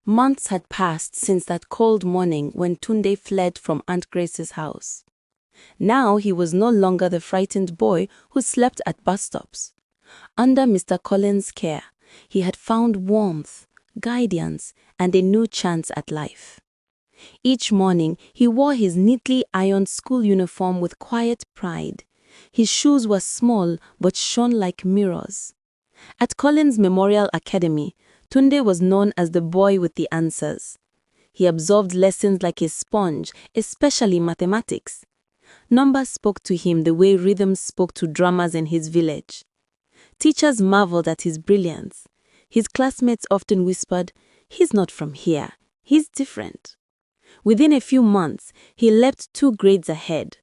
Months had passed since that cold morning when Tunde fled from Aunt Grace's house. Now he was no longer the frightened boy who slept at bus stops. Under Mr. Collins' care, he had found warmth, guidance, and a new chance at life. Each morning, he wore his neatly ironed school uniform with quiet pride. His shoes were small but shone like mirrors. At Collins Memorial Academy, Tunde was known as the boy with the answers. He absorbed lessons like a sponge, especially mathematics. Numbers spoke to him the way rhythms spoke to drummers in his village. Teachers marveled at his brilliance. His classmates often whispered, "He's not from here, he's different." Within a few months, he leapt 2 grades ahead.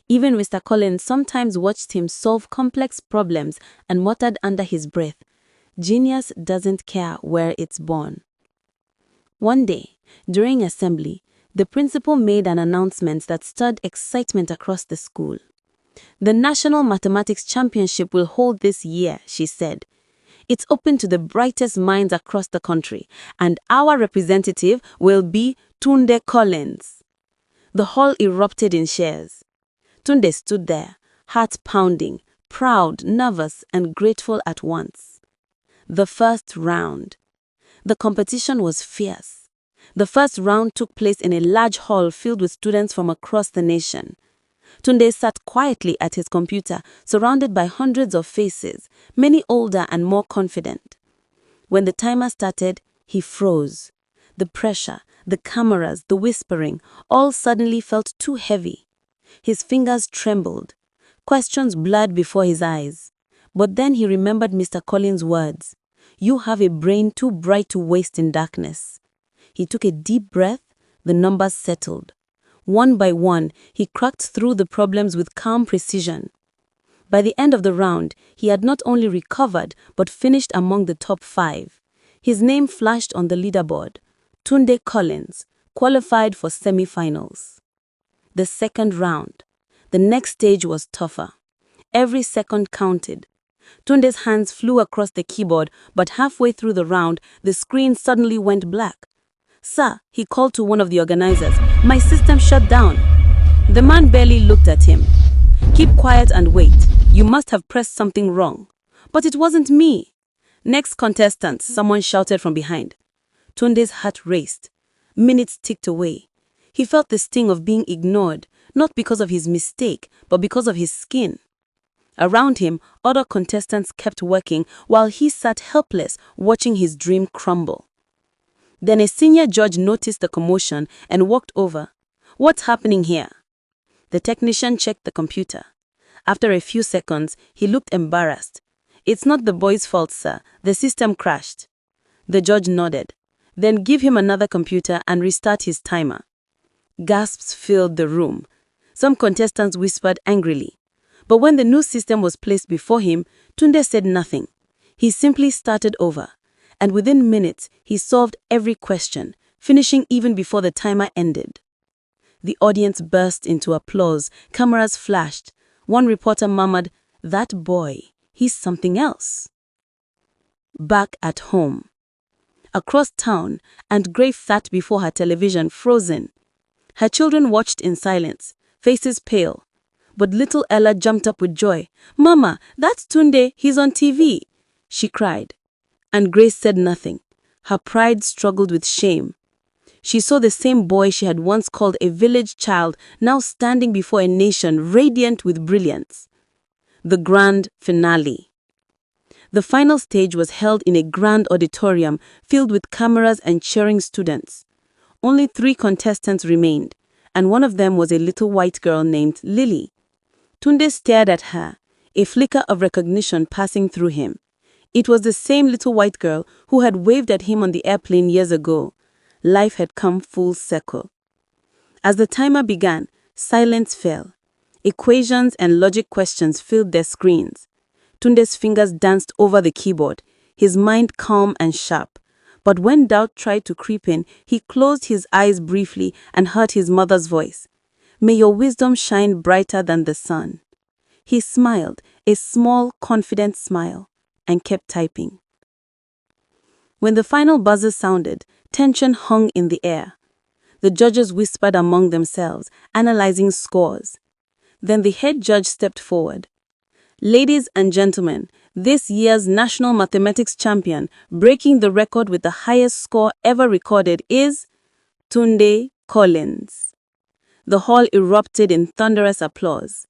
Even Mr. Collins sometimes watched him solve complex problems and muttered under his breath, "Genius doesn't care where it's born." One day, during assembly, the principal made an announcement that stirred excitement across the school. "The National Mathematics Championship will hold this year," she said. "It's open to the brightest minds across the country, and our representative will be Tunde Collins." The hall erupted in cheers. Tunde stood there, heart pounding, proud, nervous, and grateful at once. The first round. The competition was fierce. The first round took place in a large hall filled with students from across the nation. Tunde sat quietly at his computer, surrounded by hundreds of faces, many older and more confident. When the timer started, he froze. The pressure, the cameras, the whispering, all suddenly felt too heavy. His fingers trembled. Questions blurred before his eyes. But then he remembered Mr. Collins' words, "You have a brain too bright to waste in darkness." He took a deep breath. The numbers settled. One by one, he cracked through the problems with calm precision. By the end of the round, he had not only recovered but finished among the top 5. His name flashed on the leaderboard. Tunde Collins, qualified for semi-finals. The second round. The next stage was tougher. Every second counted. Tunde's hands flew across the keyboard, but halfway through the round, the screen suddenly went black. "Sir," he called to one of the organizers, "my system shut down." The man barely looked at him. "Keep quiet and wait. You must have pressed something wrong." "But it wasn't me." "Next contestant," someone shouted from behind. Tunde's heart raced. Minutes ticked away. He felt the sting of being ignored, not because of his mistake, but because of his skin. Around him, other contestants kept working while he sat helpless, watching his dream crumble. Then a senior judge noticed the commotion and walked over. "What's happening here?" The technician checked the computer. After a few seconds, he looked embarrassed. "It's not the boy's fault, sir. The system crashed." The judge nodded. "Then give him another computer and restart his timer." Gasps filled the room. Some contestants whispered angrily. But when the new system was placed before him, Tunde said nothing. He simply started over. And within minutes, he solved every question, finishing even before the timer ended. The audience burst into applause. Cameras flashed. One reporter murmured, "That boy, he's something else." Back at home. Across town, Aunt Grace sat before her television, frozen. Her children watched in silence, faces pale. But little Ella jumped up with joy. "Mama, that's Tunde, he's on TV," she cried. And Grace said nothing. Her pride struggled with shame. She saw the same boy she had once called a village child now standing before a nation radiant with brilliance. The grand finale. The final stage was held in a grand auditorium filled with cameras and cheering students. Only 3 contestants remained, and one of them was a little white girl named Lily. Tunde stared at her, a flicker of recognition passing through him. It was the same little white girl who had waved at him on the airplane years ago. Life had come full circle. As the timer began, silence fell. Equations and logic questions filled their screens. Tunde's fingers danced over the keyboard, his mind calm and sharp. But when doubt tried to creep in, he closed his eyes briefly and heard his mother's voice. "May your wisdom shine brighter than the sun." He smiled, a small, confident smile, and kept typing. When the final buzzer sounded, Tension hung in the air. The judges whispered among themselves, analyzing scores. Then the head judge stepped forward. Ladies and gentlemen, this year's national mathematics champion, breaking the record with the highest score ever recorded, is Tunde Collins. The hall erupted in thunderous applause.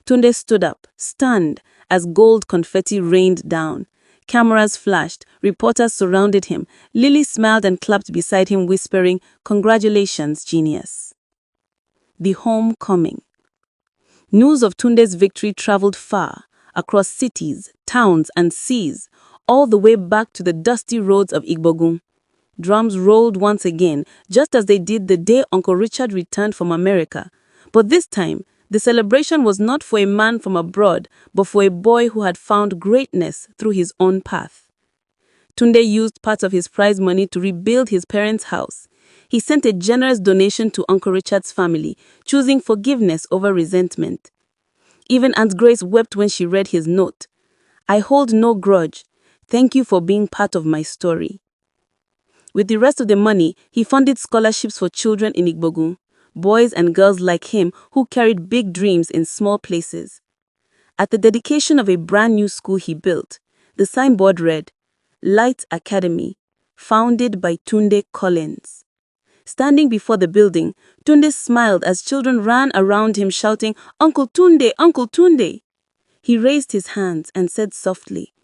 Tunde stood up, stunned, as gold confetti rained down. Cameras flashed, reporters surrounded him. Lily smiled and clapped beside him, whispering, "Congratulations, genius." The homecoming. News of Tunde's victory traveled far, across cities, towns, and seas, all the way back to the dusty roads of Igbogun. Drums rolled once again, just as they did the day Uncle Richard returned from America. But this time, the celebration was not for a man from abroad, but for a boy who had found greatness through his own path. Tunde used part of his prize money to rebuild his parents' house. He sent a generous donation to Uncle Richard's family, choosing forgiveness over resentment. Even Aunt Grace wept when she read his note. "I hold no grudge. Thank you for being part of my story." With the rest of the money, he funded scholarships for children in Igbogun, boys and girls like him who carried big dreams in small places. At the dedication of a brand new school he built, the signboard read, "Light Academy, founded by Tunde Collins." Standing before the building, Tunde smiled as children ran around him shouting, "Uncle Tunde, Uncle Tunde!" He raised his hands and said softly,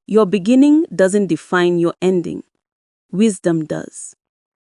"Your beginning doesn't define your ending. Wisdom does."